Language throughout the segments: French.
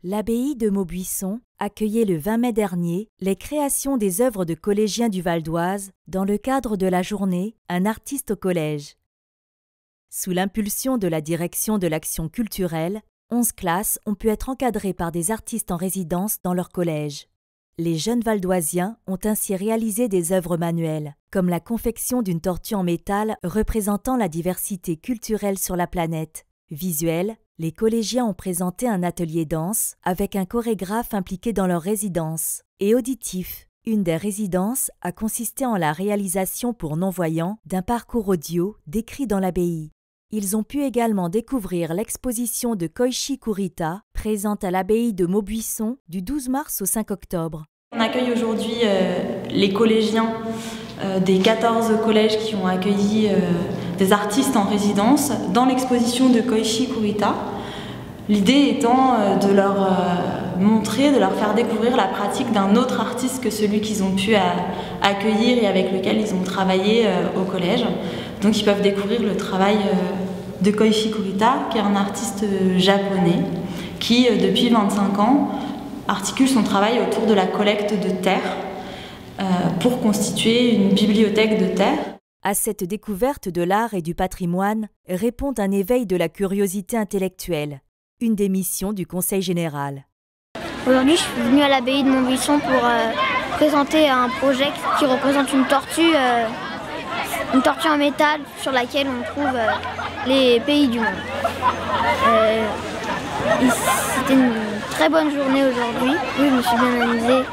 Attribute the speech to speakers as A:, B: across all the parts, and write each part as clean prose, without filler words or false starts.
A: L'abbaye de Maubuisson accueillait le 20 mai dernier les créations des œuvres de collégiens du Val d'Oise dans le cadre de la journée Un artiste au collège. Sous l'impulsion de la direction de l'action culturelle, 11 classes ont pu être encadrées par des artistes en résidence dans leur collège. Les jeunes valdoisiens ont ainsi réalisé des œuvres manuelles, comme la confection d'une tortue en métal représentant la diversité culturelle sur la planète. Visuel, les collégiens ont présenté un atelier danse avec un chorégraphe impliqué dans leur résidence. Et auditif, une des résidences a consisté en la réalisation pour non-voyants d'un parcours audio décrit dans l'abbaye. Ils ont pu également découvrir l'exposition de Koichi Kurita, présente à l'abbaye de Maubuisson du 12 mars au 5 octobre.
B: On accueille aujourd'hui les collégiens des 14 collèges qui ont accueilli des artistes en résidence dans l'exposition de Koichi Kurita. L'idée étant de leur montrer, de leur faire découvrir la pratique d'un autre artiste que celui qu'ils ont pu accueillir et avec lequel ils ont travaillé au collège. Donc ils peuvent découvrir le travail de Koichi Kurita, qui est un artiste japonais qui, depuis 25 ans, articule son travail autour de la collecte de terre pour constituer une bibliothèque de terre.
A: À cette découverte de l'art et du patrimoine répond un éveil de la curiosité intellectuelle, une des missions du Conseil général.
C: Aujourd'hui, je suis venue à l'abbaye de Maubuisson pour présenter un projet qui représente une tortue en métal sur laquelle on trouve les pays du monde. C'était une très bonne journée aujourd'hui. Oui, je me suis bien amusée.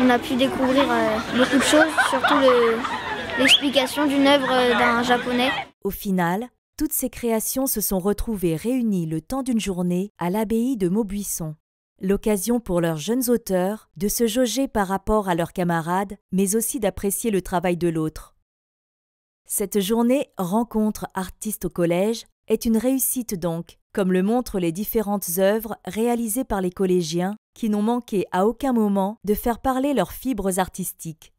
C: On a pu découvrir beaucoup de choses, surtout l'explication d'une œuvre d'un japonais.
A: Au final, toutes ces créations se sont retrouvées réunies le temps d'une journée à l'abbaye de Maubuisson. L'occasion pour leurs jeunes auteurs de se jauger par rapport à leurs camarades, mais aussi d'apprécier le travail de l'autre. Cette journée Rencontre artistes au collège est une réussite donc, comme le montrent les différentes œuvres réalisées par les collégiens qui n'ont manqué à aucun moment de faire parler leurs fibres artistiques.